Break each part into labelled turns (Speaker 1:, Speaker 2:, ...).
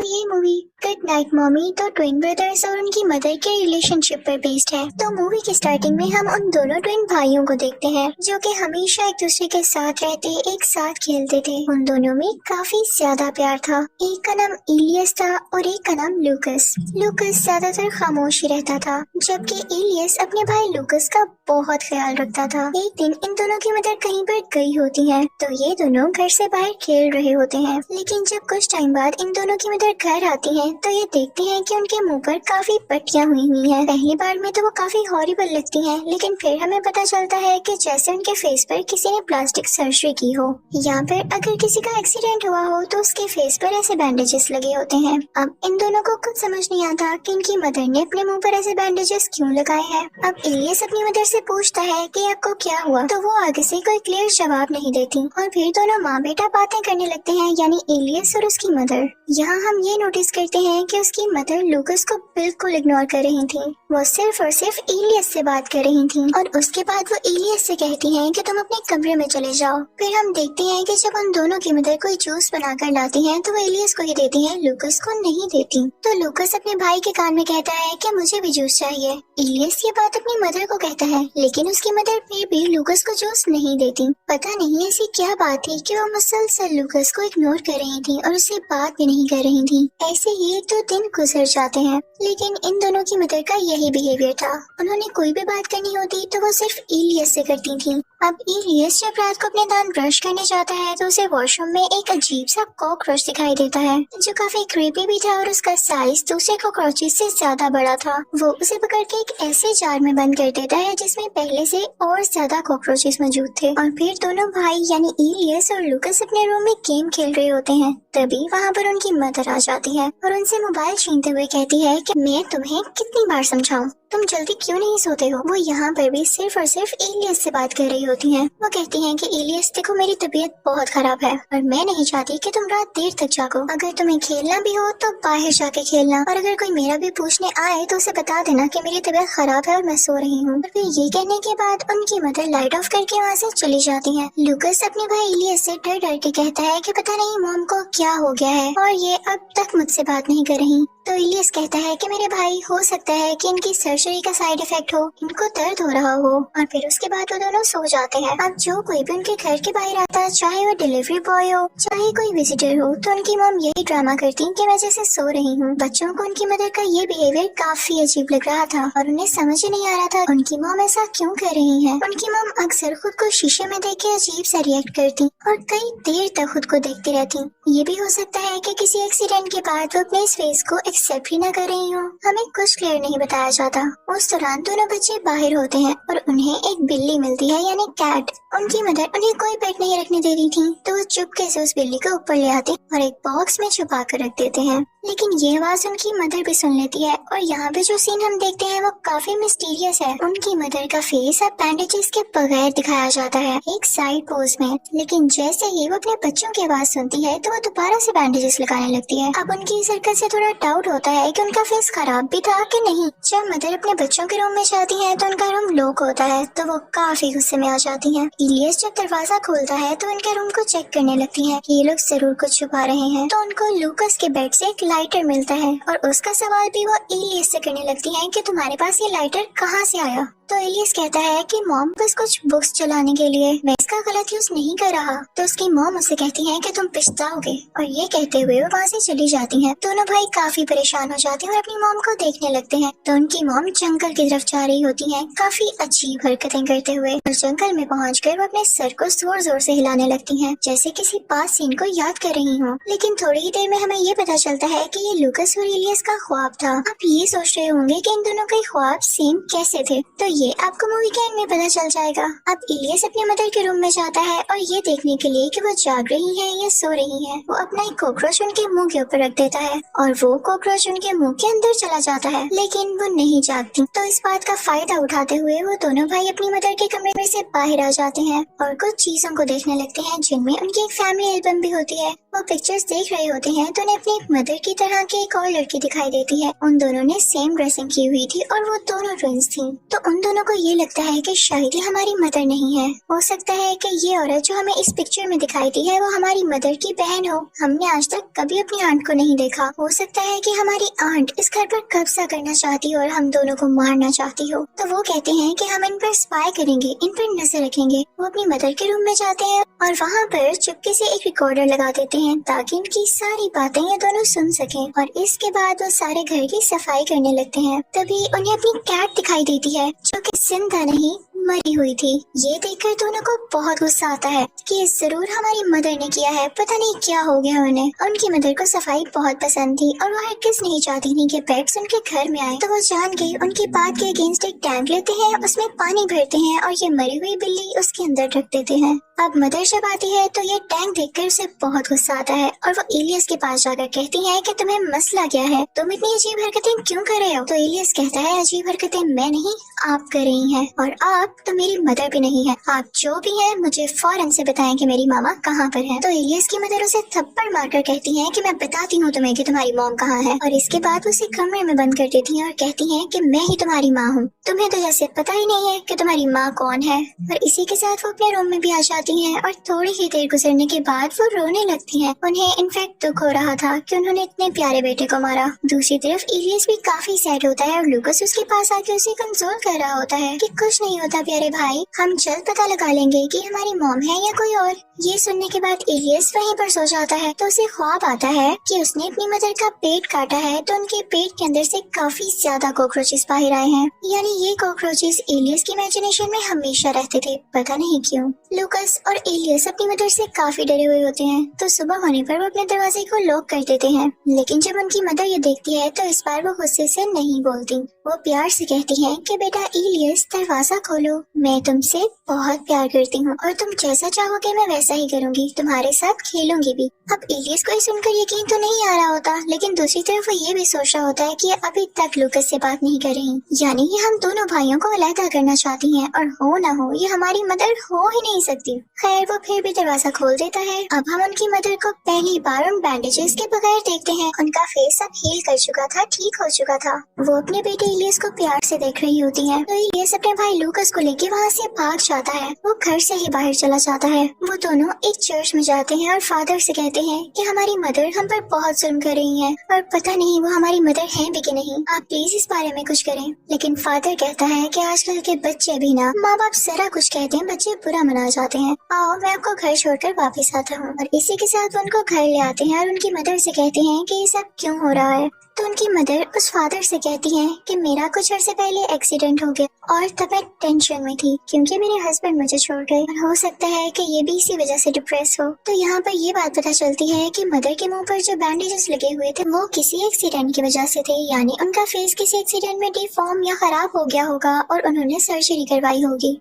Speaker 1: ये movie good night mommy तो twin brothers और उनकी मदर के रिलेशनशिप पर बेस्ड है। तो मूवी की स्टार्टिंग में हम उन दोनों ट्विन भाइयों को देखते हैं जो कि हमेशा एक दूसरे के साथ रहते, एक साथ खेलते थे। उन दोनों में काफी ज्यादा प्यार था। एक का नाम इलियस था और एक का नाम लूकस। लूकस ज्यादातर खामोश ही रहता था, जबकि इलियस अपने भाई लूकस का बहुत ख्याल रखता था। एक दिन इन दोनों की मदर कहीं पर गई होती है तो ये दोनों घर से बाहर खेल रहे होते हैं। लेकिन जब कुछ टाइम बाद इन दोनों की मदर घर आती है तो ये देखते हैं कि उनके मुंह पर काफी पट्टियां हुई हैं। पहली बार में तो वो काफी हॉरिबल लगती हैं, लेकिन फिर हमें पता चलता है कि जैसे उनके फेस पर किसी ने प्लास्टिक सर्जरी की हो, या फिर अगर किसी का एक्सीडेंट हुआ हो तो उसके फेस पर ऐसे बैंडेजेस लगे होते हैं। अब इन दोनों को कुछ समझ नहीं आता कि इनकी मदर ने अपने मुंह पर ऐसे बैंडेजेस क्यों लगाए हैं। अब इलियस अपनी मदर से पूछता है कि आपको क्या हुआ, तो वो आगे से कोई क्लियर जवाब नहीं देती और फिर दोनों माँ बेटा बातें करने लगते हैं, यानी इलियस और उसकी मदर। यहाँ हम ये नोटिस करते हैं कि उसकी मदर लूकस को बिल्कुल इग्नोर कर रही थी। वो सिर्फ और सिर्फ इलियस से बात कर रही थी और उसके बाद वो इलियस से कहती हैं कि तुम अपने कमरे में चले जाओ। फिर हम देखते हैं कि जब उन दोनों की मदर कोई जूस बनाकर लाती हैं तो वो इलियस को ही देती हैं, लूकस को नहीं देती। तो लूकस अपने भाई के कान में कहता है कि मुझे भी जूस चाहिए। इलियस ये बात अपनी मदर को कहता है, लेकिन उसकी मदर फिर भी लूकस को जूस नहीं देती। पता नहीं ऐसी क्या बात थी कि वो मुसलसल लूकस को इग्नोर कर रही थी और उससे बात भी नहीं कर रही थी। ऐसे ही 1-2 दिन गुजर जाते हैं, लेकिन इन दोनों की मदर का यही बिहेवियर था। उन्होंने कोई भी बात करनी होती तो वो सिर्फ इलियस से करती थी। अब इलियस जब रात को अपने दांत ब्रश करने जाता है तो उसे वॉशरूम में एक अजीब सा कॉकरोच दिखाई देता है जो काफी क्रीपी भी था और उसका साइज दूसरे कॉकरोचेस से ज्यादा बड़ा था। वो उसे पकड़ के एक ऐसे जार में बंद कर देता है जिसमें पहले से और ज्यादा कॉकरोचेस मौजूद थे। और फिर दोनों भाई यानी इलियस और लूकस अपने रूम में गेम खेल रहे होते हैं। तभी वहाँ पर उनकी मदर आ जाती है और उनसे मोबाइल छीनते हुए कहती है कि मैं तुम्हें कितनी बार समझाऊं, तुम जल्दी क्यों नहीं सोते हो। वो यहाँ पर भी सिर्फ और सिर्फ इलियस से बात कर रही होती हैं। वो कहती हैं कि इलियस देखो मेरी तबीयत बहुत खराब है और मैं नहीं चाहती कि तुम रात देर तक जागो। अगर तुम्हें खेलना भी हो तो बाहर जाके खेलना, और अगर कोई मेरा भी पूछने आए तो उसे बता देना कि मेरी तबीयत खराब है और मैं सो रही हूँ। फिर ये कहने के बाद उनकी मदर लाइट ऑफ करके वहाँ से चली जाती है। लूकस अपने भाई इलियस से डर डर के कहता है कि पता नहीं मॉम को क्या हो गया है और ये अब तक मुझसे बात नहीं कर रही। तो इलियस कहता है कि मेरे भाई हो सकता है कि इनकी सर्जरी का साइड इफेक्ट हो, इनको दर्द हो रहा हो। और फिर उसके बाद वो दोनों सो जाते हैं। अब जो कोई भी उनके घर के बाहर आता है, चाहे वो डिलीवरी बॉय हो चाहे कोई विजिटर हो, तो उनकी मॉम यही ड्रामा करती कि मैं जैसे सो रही हूँ। बच्चों को उनकी मदर का ये बिहेवियर काफी अजीब लग रहा था और उन्हें समझ ही नहीं आ रहा था उनकी मॉम ऐसा क्यों कर रही है। उनकी मॉम अक्सर खुद को शीशे में देख के अजीब सा रिएक्ट करती और कई देर तक खुद को देखती रहती। ये भी हो सकता है कि किसी एक्सीडेंट के बाद वो अपने इस फेस को एक्सेप्ट ही न कर रही हो। हमें कुछ क्लियर नहीं बताया जाता। उस दौरान दोनों बच्चे बाहर होते हैं और उन्हें एक बिल्ली मिलती है यानी कैट। उनकी मदर उन्हें कोई पेट नहीं रखने दे रही थी तो वो चुपके से उस बिल्ली को ऊपर ले आते और एक बॉक्स में छुपा कर रख देते हैं। लेकिन ये आवाज उनकी मदर भी सुन लेती है और यहाँ पे जो सीन हम देखते हैं वो काफी मिस्टीरियस है। उनकी मदर का फेस अब बैंडेजेस के बगैर दिखाया जाता है एक साइड पोज में, लेकिन जैसे ही वो अपने बच्चों की आवाज सुनती है तो वो दोबारा से बैंडेजेस लगाने लगती है। अब उनकी इस हरकत से थोड़ा डाउट होता है कि उनका फेस खराब भी था कि नहीं। जब मदर अपने बच्चों के रूम में जाती है तो उनका रूम लॉक होता है तो वो काफी गुस्से में आ जाती हैं। इलियस जब दरवाजा खोलता है तो उनके रूम को चेक करने लगती है कि ये लोग जरूर कुछ छुपा रहे हैं। तो उनको लूकस के बेड से एक लाइटर मिलता है और उसका सवाल भी वो इलियस से करने लगती है कि तुम्हारे पास ये लाइटर कहाँ से आया। तो इलियस कहता है कि मॉम बस कुछ बुक्स चलाने के लिए, मैं इसका गलत यूज नहीं कर रहा। तो उसकी मॉम उससे कहती है कि तुम पछताओगे और ये कहते हुए वो वहाँ से चली जाती हैं। दोनों भाई काफी परेशान हो जाते हैं और अपनी मॉम को देखने लगते हैं। तो उनकी मॉम जंगल की तरफ जा रही होती है काफी अजीब हरकतें करते हुए और जंगल में पहुंचकर वो अपने सर को जोर जोर से हिलाने लगती हैं जैसे किसी पास सीन को याद कर रही हूँ। लेकिन थोड़ी ही देर में हमें ये पता चलता है कि ये लूकस और इलियस का ख्वाब था। आप ये सोच रहे होंगे कि इन दोनों के ख्वाब सेम कैसे थे, तो ये आपको मूवी के एंड में पता चल जाएगा। अब इलियस अपनी मदर के रूम में जाता है और ये देखने के लिए कि वो जाग रही है या सो रही है, वो अपना एक कॉकरोच उनके मुंह के ऊपर रख देता है और वो कॉकरोच उनके मुंह के अंदर चला जाता है, लेकिन वो नहीं जागती। तो इस बात का फायदा उठाते हुए वो दोनों भाई अपनी मदर के कमरे में से बाहर आ जाते हैं और कुछ चीजों को देखने लगते हैं जिनमें उनकी एक फैमिली एल्बम भी होती है। वो पिक्चर्स देख रहे होते हैं तो उन्हें अपनी मदर की तरह की एक और लड़की दिखाई देती है। उन दोनों ने सेम ड्रेसिंग की हुई थी और वो दोनों ट्विंस थी। तो उन दोनों को ये लगता है कि शायद ये हमारी मदर नहीं है। हो सकता है कि ये औरत जो हमें इस पिक्चर में दिखाई दी है वो हमारी मदर की बहन हो। हमने आज तक कभी अपनी आंट को नहीं देखा। हो सकता है कि हमारी आंट इस घर पर कब्जा करना चाहती हो और हम दोनों को मारना चाहती हो। तो वो कहते हैं कि हम इन पर स्पाई करेंगे, इन पर नजर रखेंगे। वो अपनी मदर के रूम में जाते हैं और वहाँ पर चुपके से एक रिकॉर्डर लगा देते हैं ताकि इनकी सारी बातें ये दोनों सुन सकें। और इसके बाद वो सारे घर की सफाई करने लगते हैं। तभी उन्हें अपनी कैट दिखाई देती है जो कि जिंदा नहीं मरी हुई थी। ये देखकर दोनों को बहुत गुस्सा आता है कि ये जरूर हमारी मदर ने किया है, पता नहीं क्या हो गया उन्हें। उनकी मदर को सफाई बहुत पसंद थी और वो हरगिज़ नहीं चाहती थी कि पेट्स उनके घर में आए। तो वो जान के उनकी बात के अगेंस्ट एक टैंक लेते हैं, उसमें पानी भरते हैं और ये मरी हुई बिल्ली उसके अंदर रख देते हैं। अब मदर जब आती है तो ये टैंक देखकर उसे बहुत गुस्सा आता है और वो एलियस के पास जाकर कहती है कि तुम्हें मसला क्या है, तुम इतनी अजीब हरकतें क्यों कर रहे हो। तो एलियस कहता है अजीब हरकतें मैं नहीं आप कर रही हैं और आप तो मेरी मदर भी नहीं है। आप जो भी हैं मुझे फौरन से बताएं कि मेरी मामा कहाँ पर है। तो एलियस की मदर उसे थप्पड़ मारकर कहती है कि मैं बताती हूँ तुम्हें कि तुम्हारी मॉम कहाँ है। और इसके बाद उसे कमरे में बंद कर देती है और कहती है कि मैं ही तुम्हारी माँ हूँ, तुम्हें तो जैसे पता ही नहीं है कि तुम्हारी माँ कौन है। और इसी के साथ वो अपने रूम में भी आ जाती है और थोड़ी ही देर गुजरने के बाद वो रोने लगती है। उन्हें इनफैक्ट दुख हो रहा था कि उन्होंने इतने प्यारे बेटे को मारा। दूसरी तरफ एलियस भी काफी सैड होता है और लूकस उसके पास आके उसे कंसोल कर रहा होता है कि कुछ नहीं होता प्यारे भाई, हम जल्द पता लगा लेंगे कि हमारी मॉम है या कोई और। ये सुनने के बाद एलियस वहीं पर सो जाता है तो उसे ख्वाब आता है कि उसने अपनी मदर का पेट काटा है तो उनके पेट के अंदर से काफी ज्यादा कॉकरोचेस बाहर आए हैं। यानी ये कॉकरोचेस एलियस की इमेजिनेशन में हमेशा रहते थे, पता नहीं क्यों। लूकस और एलियस अपनी मदर से काफी डरे हुए होते हैं तो सुबह होने पर वो अपने दरवाजे को लॉक कर देते हैं। लेकिन जब उनकी मदर ये देखती है तो इस बार वो गुस्से से नहीं बोलती। वो प्यार से कहती है कि बेटा एलियस दरवाजा खोलो, मैं तुमसे बहुत प्यार करती हूँ और तुम जैसा चाहोगे मैं वैसा ही करूँगी, तुम्हारे साथ खेलूंगी भी। अब एलियस को सुनकर यकीन तो नहीं आ रहा होता, लेकिन दूसरी तरफ वो ये भी सोच रहा होता है कि अभी तक लूकस से बात नहीं कर रही, यानी ये हम दोनों भाइयों को अलहदा करना चाहती हैं और हो ना हो ये हमारी मदर हो ही नहीं सकती। खैर वो फिर भी दरवाजा खोल देता है। अब हम उनकी मदर को पहली बार उन बैंडेजेस के बगैर देखते हैं। उनका फेस अब हील कर चुका था, ठीक हो चुका था। वो अपने बेटे एलियस को प्यार से देख रही होती है तो एलियस अपने भाई लूकस को लेके वहाँ से भाग जाता है। वो घर से ही बाहर चला जाता है। वो दोनों एक चर्च में जाते हैं और फादर से कहते हैं कि हमारी मदर हम पर बहुत जुल्म कर रही है और पता नहीं वो हमारी मदर है भी कि नहीं, आप प्लीज इस बारे में कुछ करें। लेकिन फादर कहता है कि आजकल के बच्चे भी ना, माँ बाप जरा कुछ कहते हैं बच्चे बुरा मना जाते हैं, आओ मैं आपको घर छोड़कर वापस आता हूँ। और इसी के साथ वो उनको घर ले आते हैं और उनकी मदर से कहते हैं कि ये सब क्यों हो रहा है। तो उनकी मदर उस फादर से कहती है कि मेरा कुछ अर्से पहले एक्सीडेंट हो गया और तब मैं टेंशन में थी क्योंकि मेरे हस्बैंड मुझे छोड़ गए और हो सकता है कि ये भी इसी वजह से डिप्रेस हो। तो यहाँ पर ये बात पता चलती है कि मदर के मुंह पर जो बैंडेजेस लगे हुए थे वो किसी एक्सीडेंट की वजह से थे, यानी उनका फेस किसी एक्सीडेंट में डिफॉर्म या खराब हो गया होगा और उन्होंने सर्जरी करवाई होगी।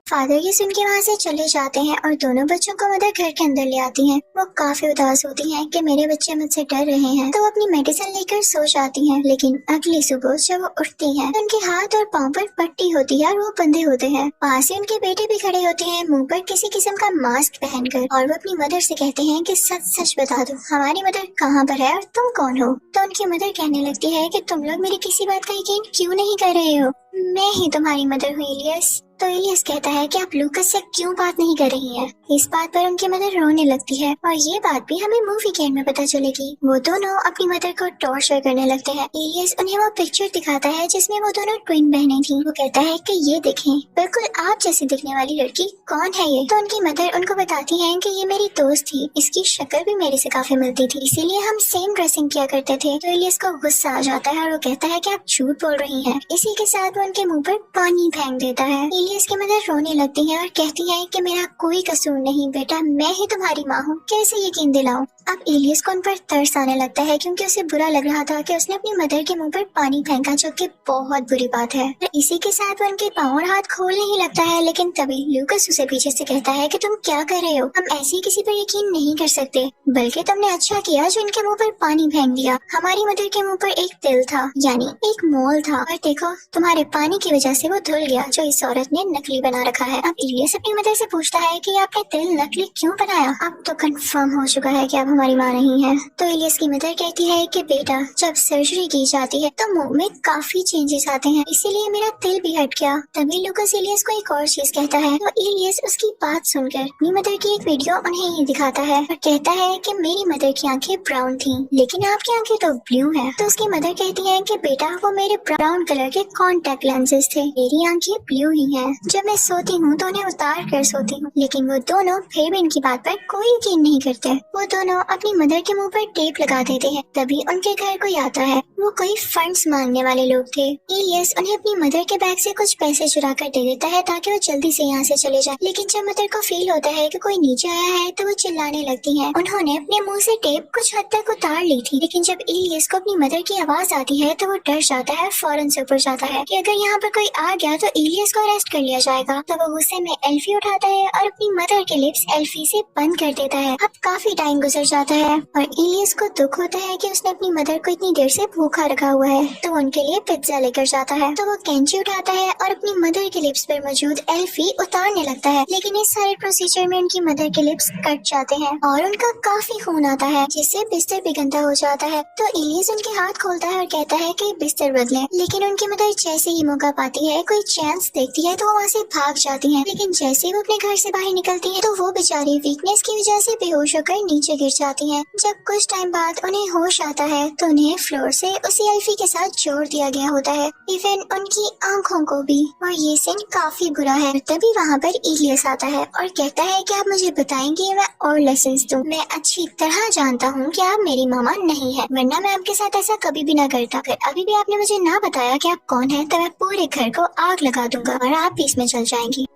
Speaker 1: फादर ये सुन के वहाँ से चले जाते हैं और दोनों बच्चों को मदर घर के अंदर ले आती हैं। वो काफी उदास होती हैं कि मेरे बच्चे मुझसे डर रहे हैं, तो वो अपनी मेडिसिन लेकर सो जाती हैं। लेकिन अगली सुबह जब वो उठती हैं तो उनके हाथ और पाँव पर पट्टी होती है और वो बंधे होते हैं। पास ही उनके बेटे भी खड़े होते हैं मुंह पर किसी किस्म का मास्क पहनकर और वो अपनी मदर से कहते हैं कि सच सच बता दो हमारी मदर कहाँ पर है और तुम कौन हो। तो उनकी मदर कहने लगती है कि तुम लोग मेरी किसी बात का यकीन क्यों नहीं कर रहे हो, मैं ही तुम्हारी मदर हूँ एलियस। तो एलियस कहता है कि आप लूकस से क्यों बात नहीं कर रही हैं। इस बात पर उनकी मदर रोने लगती है और ये बात भी हमें मूवी के एंड में पता चलेगी। वो दोनों अपनी मदर को टॉर्चर करने लगते हैं। एलियस उन्हें वो पिक्चर दिखाता है जिसमें वो दोनों ट्विन बहनें थी। वो कहता है कि ये देखें बिल्कुल आप जैसी दिखने वाली लड़की कौन है ये। तो उनकी मदर उनको बताती है कि ये मेरी दोस्त थी, इसकी शक्ल भी मेरे से काफी मिलती थी, इसीलिए हम सेम ड्रेसिंग किया करते थे। तो एलियस को गुस्सा आ जाता है और वो कहता है कि आप झूठ बोल रही हैं। इसी के साथ वो उनके मुंह पर पानी फेंक देता है। एलियस की मदर रोने लगती है और कहती है कि मेरा कोई कसूर नहीं बेटा, मैं ही तुम्हारी माँ हूँ, कैसे यकीन दिलाऊं। अब एलियस को उन पर तरस आने लगता है क्योंकि उसे बुरा लग रहा था कि उसने अपनी मदर के मुंह पर पानी फेंका, जो कि बहुत बुरी बात है। तो इसी के साथ वो उनके पाँव और हाथ खोलने ही लगता है, लेकिन तभी लूकस उसे पीछे से कहता है कि तुम क्या कर रहे हो, हम ऐसे ही किसी पर यकीन नहीं कर सकते, बल्कि तुमने अच्छा किया जो इनके मुँह पर पानी फेंक दिया। हमारी मदर के मुँह पर एक तिल था, यानी एक मोल था, और देखो तुम्हारे पानी की वजह से वो धुल गया जो इस औरत ने ने नकली बना रखा है। अब इलियस अपनी मदर से पूछता है कि आपने दिल नकली क्यों बनाया? अब तो कंफर्म हो चुका है कि आप हमारी माँ नहीं है। तो इलियस की मदर कहती है कि बेटा, जब सर्जरी की जाती है तो मुंह में काफी चेंजेस आते हैं, इसीलिए मेरा दिल भी हट गया। तभी लूकस इलियस को एक और चीज कहता है। तो इलियस उसकी बात सुनकर अपनी मदर की एक वीडियो उन्हें ही दिखाता है और कहता है कि मेरी मदर की आंखें ब्राउन थी लेकिन आपकी आंखें तो ब्लू है। तो उसकी मदर कहती है कि बेटा, वो मेरे ब्राउन कलर के कॉन्टेक्ट लेंसेज थे, मेरी आंखें ब्लू ही हैं। जब मैं सोती हूँ तो उन्हें उतार कर सोती हूँ। लेकिन वो दोनों फिर भी इनकी बात पर कोई यकीन नहीं करते। वो दोनों अपनी मदर के मुंह पर टेप लगा देते हैं। तभी उनके घर कोई आता है। वो कोई फंड्स मांगने वाले लोग थे। इलियस उन्हें अपनी मदर के बैग से कुछ पैसे चुरा कर दे देता है ताकि वो जल्दी से यहाँ से चले जाए। लेकिन जब मदर को फील होता है कि कोई नीचे आया है तो वो चिल्लाने लगती है। उन्होंने अपने मुंह से टेप कुछ हद तक उतार ली थी, लेकिन जब इलियस को अपनी मदर की आवाज आती है तो वो डर जाता है, फौरन से ऊपर जाता है कि अगर यहाँ पर कोई आ गया तो इलियस को अरेस्ट कर लिया जाएगा। तो वो गुस्से में एल्फी उठाता है और अपनी मदर के लिप्स एल्फी से बंद कर देता है। अब काफी टाइम गुजर जाता है और इलियस को दुख होता है कि उसने अपनी मदर को इतनी देर से भूखा रखा हुआ है। तो उनके लिए पिज्जा लेकर जाता है। तो वो कैंची उठाता है और अपनी मदर के लिप्स पर मौजूद एल्फी उतारने लगता है, लेकिन इस सारे प्रोसीजर में उनकी मदर के लिप्स कट जाते हैं और उनका काफी खून आता है, जिससे बिस्तर भी गंदा हो जाता है। तो इलियस उनके हाथ खोलता है और कहता है कि बिस्तर बदले, लेकिन उनकी मदर जैसे ही मौका पाती है, कोई चांस देखती है तो वो वहाँ से भाग जाती है। लेकिन जैसे ही वो अपने घर से बाहर निकलती है तो वो बेचारी वीकनेस की वजह से बेहोश होकर नीचे गिर जाती है। जब कुछ टाइम बाद उन्हें होश आता है तो उन्हें फ्लोर से उसी एल्फी के साथ जोड़ दिया गया होता है, इवन उनकी आंखों को भी। और ये सीन काफी बुरा है। तभी वहाँ पर इलियस आता है और कहता है कि आप मुझे बताएंगे, मैं और लेसन्स दूं। मैं अच्छी तरह जानता हूँ कि आप मेरी मामा नहीं है, वरना मैं आपके साथ ऐसा कभी भी ना करता। अगर अभी भी आपने मुझे ना बताया कि आप कौन है तो मैं पूरे घर को आग लगा दूंगा और आप भी इसमें जल जाएंगी।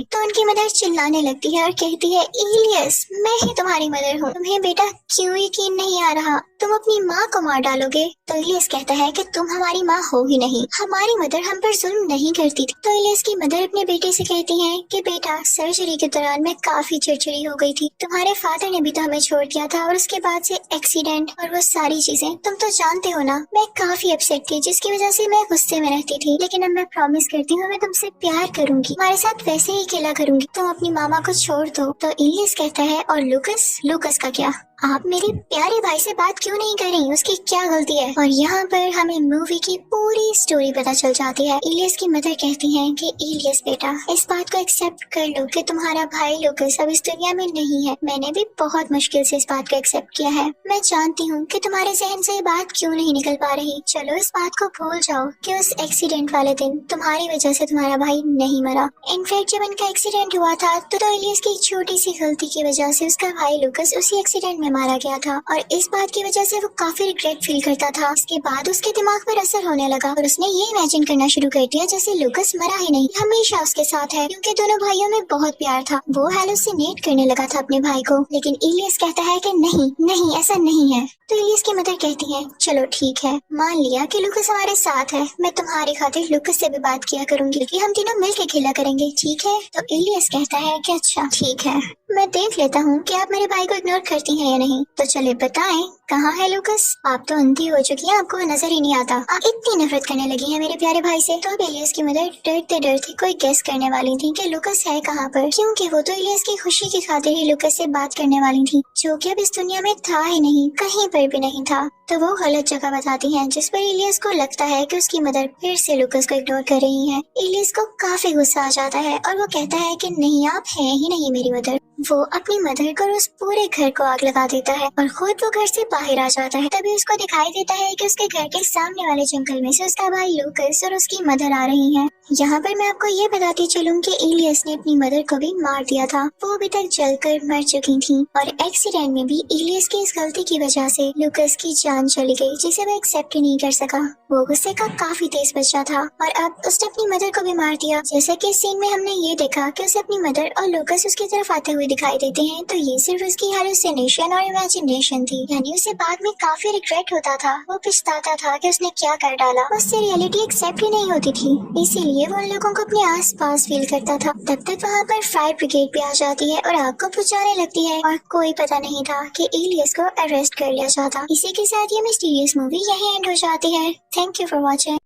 Speaker 1: तो उनकी मदर चिल्लाने लगती है और कहती है, इलियस, मैं ही तुम्हारी मदर हूँ, तुम्हें बेटा क्यों यकीन नहीं आ रहा? तुम अपनी माँ को मार डालोगे? तो इलियस कहता है कि तुम हमारी माँ हो ही नहीं, हमारी मदर हम पर जुल्म नहीं करती थी। तो इलियस की मदर अपने बेटे से कहती है कि बेटा, सर्जरी के दौरान मैं काफी चिड़चिड़ी हो गई थी। तुम्हारे फादर ने भी तो हमें छोड़ दिया था और उसके बाद से एक्सीडेंट और वो सारी चीजें तुम तो जानते हो ना। मैं काफी अपसेट थी, जिसकी वजह से मैं गुस्से में रहती थी, लेकिन अब मैं प्रॉमिस करती हूँ मैं तुमसे प्यार करूंगी, तुम्हारे साथ वैसे ही खेला करूंगी, तुम अपनी मामा को छोड़ दो। तो इलियस कहता है, और लूकस का क्या? आप मेरे प्यारे भाई से बात क्यों नहीं कर रही? उसकी क्या गलती है? और यहाँ पर हमें मूवी की पूरी स्टोरी पता चल जाती है। इलियस की मदर कहती है कि इलियस बेटा, इस बात को एक्सेप्ट कर लो कि तुम्हारा भाई लूकस अब इस दुनिया में नहीं है। मैंने भी बहुत मुश्किल से इस बात को एक्सेप्ट किया है। मैं जानती हूँ कि तुम्हारे जहन से ये बात क्यों नहीं निकल पा रही। चलो इस बात को भूल जाओ कि उस एक्सीडेंट वाले दिन तुम्हारी वजह से तुम्हारा भाई नहीं मरा। इनफैक्ट जब इनका एक्सीडेंट हुआ था तो इलियस की छोटी सी गलती की वजह से उसका भाई लूकस उसी एक्सीडेंट में मारा गया था और इस बात की वजह से वो काफी रिग्रेट फील करता था। इसके बाद उसके दिमाग पर असर होने लगा और उसने ये इमेजिन करना शुरू कर दिया जैसे लूकस मरा ही नहीं, हमेशा उसके साथ है, क्योंकि दोनों भाइयों में बहुत प्यार था। वो हेलुसिनेट करने लगा था अपने भाई को, लेकिन इलियस कहता है कि नहीं ऐसा नहीं है। तो इलियस की मदर कहती है, चलो ठीक है, मान लिया कि लूकस हमारे साथ है, मैं तुम्हारी खातिर लूकस से भी बात किया करूंगी कि हम तीनों मिलके खेला करेंगे, ठीक है? तो इलियस कहता है कि अच्छा ठीक है, मैं देख लेता हूँ कि आप मेरे भाई को इग्नोर करती हैं या नहीं। तो चले बताएं, कहाँ है लूकस? आप तो अंधी हो चुकी हैं, आपको नजर ही नहीं आता। आप इतनी नफरत करने लगी हैं मेरे प्यारे भाई से। तो अब इलियस की मदर डरते डरते कोई गेस करने वाली थी कि लूकस है कहाँ पर, क्योंकि वो तो इलियस की खुशी की खातिर ही लूकस से बात करने वाली थी, जो कि अब इस दुनिया में था ही नहीं, कहीं पर भी नहीं था। तो वो गलत जगह बताती हैं, जिस पर इलियस को लगता है कि उसकी मदर फिर से लूकस को इग्नोर कर रही है। इलियस को काफी गुस्सा आ जाता है और वो कहता है कि नहीं, आप हैं ही नहीं मेरी मदर। वो अपनी मदर को उस पूरे घर को आग लगा देता है और खुद वो घर से बाहर आ जाता है। तभी उसको दिखाई देता है कि उसके घर के सामने वाले जंगल में से उसका भाई लूकस और उसकी मदर आ रही हैं। यहाँ पर मैं आपको ये बताती चलूं कि इलियस ने अपनी मदर को भी मार दिया था, वो अभी तक जलकर मर चुकी थी और एक्सीडेंट में भी इलियस की इस गलती की वजह से लूकस की जान चली गई, जिसे वो एक्सेप्ट ही नहीं कर सका। वो गुस्से का काफी तेज बच्चा था और अब उसने अपनी मदर को भी मार दिया। जैसा कि इस सीन में हमने ये देखा कि उसे अपनी मदर और लूकस उसकी तरफ आते हुए दिखाई देते हैं, तो ये सिर्फ उसकी हेलुसिनेशन और इमेजिनेशन थी, यानी उसे बाद में काफी रिग्रेट होता था। वो पछताता था कि उसने क्या कर डाला, उससे रियलिटी एक्सेप्ट ही नहीं होती थी, इसीलिए वो उन लोगों को अपने आसपास फील करता था। तब तक वहाँ पर फायर ब्रिगेड भी आ जाती है और आग को बुझाने लगती है और कोई पता नहीं था कि इलियस को अरेस्ट कर लिया जाता। इसी के साथ ये मिस्टीरियस मूवी यहीं एंड हो जाती है। Thank you for watching.